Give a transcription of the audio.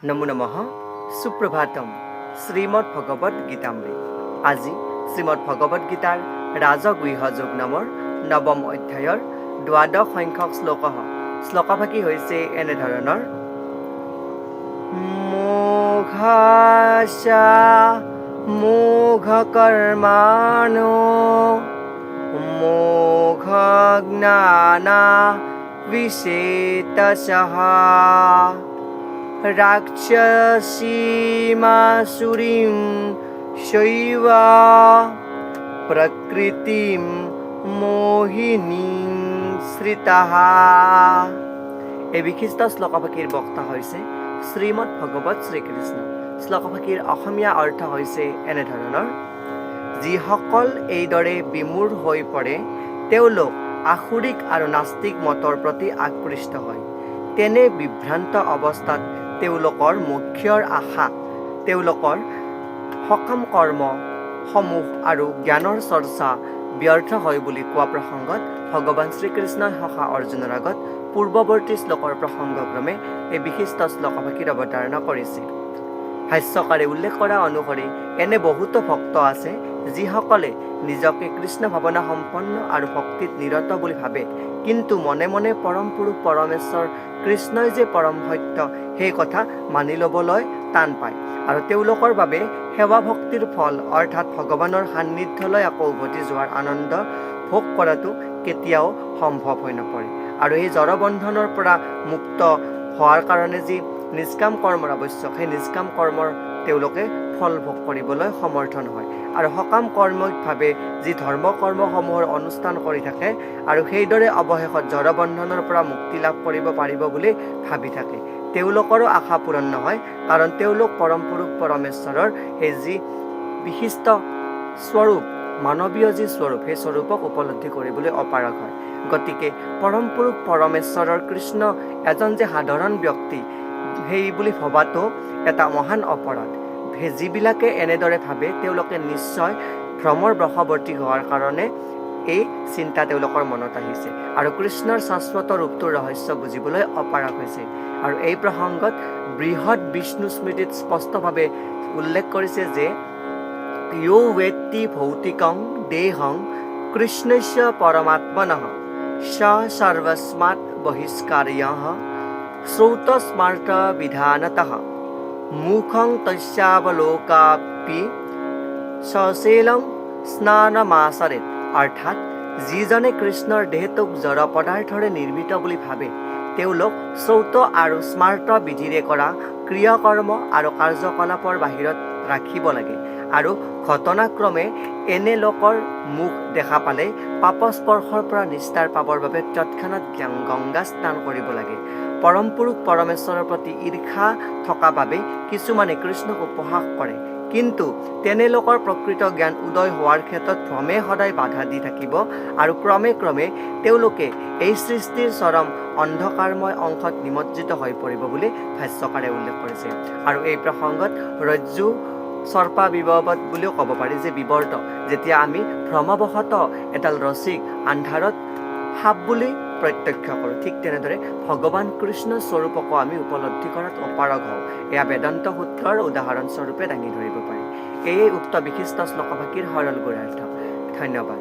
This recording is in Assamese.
নমো নমঃ সুপ্ৰভাতম শ্ৰীমদ ভগবত গীতামৃত। আজি শ্ৰীমদ ভগবত গীতাৰ ৰাজগুহ্য যোগ নামৰ নৱম অধ্যায়ৰ দ্বাদশ সংখ্যক শ্লোকভাগী হৈছে এনেধৰণৰ: মোঘাশা মোঘকৰ্মাণো মোঘজ্ঞানা বিশেতসঃ ৰাক্ষসীমাসুৰীম শৈব প্ৰকৃতিম মোহিনীং শ্ৰিতাঃ। এই বিশিষ্ট শ্লোকভাগীৰ বক্তা হৈছে শ্ৰীমদ ভগৱত শ্ৰীকৃষ্ণ। শ্লোকভাগীৰ অসমীয়া অৰ্থ হৈছে এনেধৰণৰ: যিসকল এইদৰে বিমূঢ় হৈ পৰে তেওঁলোক আসুৰিক আৰু নাস্তিক মতৰ প্ৰতি আকৃষ্ট হয়। তেনে বিভ্ৰান্ত অৱস্থাত তেওঁলোকৰ মোক্ষৰ আশা, তেওঁলোকৰ সকাম কৰ্মসমূহ আৰু জ্ঞানৰ চৰ্চা ব্যৰ্থ হয় বুলি কোৱা প্ৰসংগত ভগৱান শ্ৰীকৃষ্ণই সখা অৰ্জুনৰ আগত পূৰ্বৱৰ্তী শ্লোকৰ প্ৰসংগক্ৰমে এই বিশিষ্ট শ্লোকভাগীৰ অৱতাৰণা কৰিছে। ভাষ্যকাৰে উল্লেখ কৰা অনুসৰি এনে বহুতো ভক্ত আছে যিসকলে নিজকে কৃষ্ণ ভাৱনা সম্পন্ন আৰু ভক্তিত নিৰত বুলি ভাবে, কিন্তু মনে মনে পৰম পুৰুষ পৰমেশ্বৰ কৃষ্ণই যে পৰম সত্য সেই কথা মানি ল'বলৈ টান পায়, আৰু তেওঁলোকৰ বাবে সেৱা ভক্তিৰ ফল অৰ্থাৎ ভগৱানৰ সান্নিধ্যলৈ আকৌ উভতি যোৱাৰ আনন্দ ভোগ কৰাটো কেতিয়াও সম্ভৱ হৈ নপৰে। আৰু এই জড়বন্ধনৰ পৰা মুক্ত হোৱাৰ কাৰণে যি নিষ্কাম কৰ্মৰ আৱশ্যক, সেই নিষ্কাম কৰ্মৰ তেওঁলোকে ফল ভোগ কৰিবলৈ সমৰ্থন হয়, আৰু সকাম কৰ্মভাৱে যি ধৰ্ম কৰ্মসমূহৰ অনুষ্ঠান কৰি থাকে আৰু সেইদৰে অৱশেষত জড়বন্ধনৰ পৰা মুক্তি লাভ কৰিব পাৰিব বুলি ভাবি থাকে, তেওঁলোকৰো আশা পূৰণ নহয়, কাৰণ তেওঁলোক পৰম পুৰুষ পৰমেশ্বৰৰ সেই যি বিশিষ্ট স্বৰূপ, মানৱীয় যি স্বৰূপ, সেই স্বৰূপক উপলব্ধি কৰিবলৈ অপাৰগ হয়। গতিকে পৰম পুৰুষ পৰমেশ্বৰৰ কৃষ্ণ এজন যে সাধাৰণ ব্যক্তি সেই বুলি ভবাটো এটা মহান অপৰাধ। যিবিলাকে এনেদৰে ভাবে তেওঁলোকে নিশ্চয় ভ্ৰমৰ বশৱৰ্তী হোৱাৰ কাৰণে এই চিন্তা তেওঁলোকৰ মনত আহিছে, আৰু কৃষ্ণৰ শাশ্বত ৰূপটোৰ ৰহস্য বুজিবলৈ অপাৰগ হৈছে। আৰু এই প্ৰসংগত বৃহৎ বিষ্ণু স্মৃতিত স্পষ্টভাৱে উল্লেখ কৰিছে যে য়ো ৱেত্তি ভৌতিকং দেহং কৃষ্ণস্য পৰমাত্মনঃ স সৰ্বস্মাৎ বহিষ্কাৰ্যঃ শ্ৰৌতস্মাৰ্ত বিধানতঃ মুখং তস্যাৱলোকাপি সশীলং স্নানমাচৰেৎ। অৰ্থাৎ যিজনে কৃষ্ণৰ দেহটোক জড় পদাৰ্থৰে নিৰ্মিত বুলি ভাবে তেওঁলোক শ্ৰৌত আৰু স্মাৰ্ত বিধিৰে কৰা ক্ৰিয়াকৰ্ম আৰু কাৰ্যকলাপৰ বাহিৰত ৰাখিব লাগে, আৰু ঘটনাক্ৰমে এনে লোকৰ মুখ দেখা পালে পাপস্পৰ্শৰ পৰা নিস্তাৰ পাবৰ বাবে তৎক্ষণাৎ গংগা স্নান কৰিব লাগে। পৰম পুৰুষ পৰমেশ্বৰৰ প্ৰতি ঈৰ্ষা থকা বাবে কিছুমানে কৃষ্ণক উপহাস কৰে, কিন্তু তেনে লোকৰ প্ৰকৃত জ্ঞান উদয় হোৱাৰ ক্ষেত্ৰত ভ্ৰমে সদায় বাধা দি থাকিব, আৰু ক্ৰমে ক্ৰমে তেওঁলোকে এই সৃষ্টিৰ চৰম অন্ধকাৰময় অংশত নিমজ্জিত হৈ পৰিব বুলি ভাষ্যকাৰে উল্লেখ কৰিছে। আৰু এই প্ৰসংগত ৰজ্জু সৰ্পা বিৱৰ্ত বুলিও ক'ব পাৰি, যে বিৱৰ্ত যেতিয়া আমি ভ্ৰমবশতঃ এডাল ৰছীক আন্ধাৰত সাপ বুলি প্ৰত্যক্ষ কৰোঁ, ঠিক তেনেদৰে ভগৱান কৃষ্ণ স্বৰূপকো আমি উপলব্ধি কৰাত অপাৰগ হওঁ। এয়া বেদান্ত সূত্ৰৰ উদাহৰণস্বৰূপে দাঙি ধৰিব পাৰি। এয়ে উক্ত বিশিষ্ট শ্লোকভাগীৰ সৰল গুঢ়াৰ্থ। ধন্যবাদ।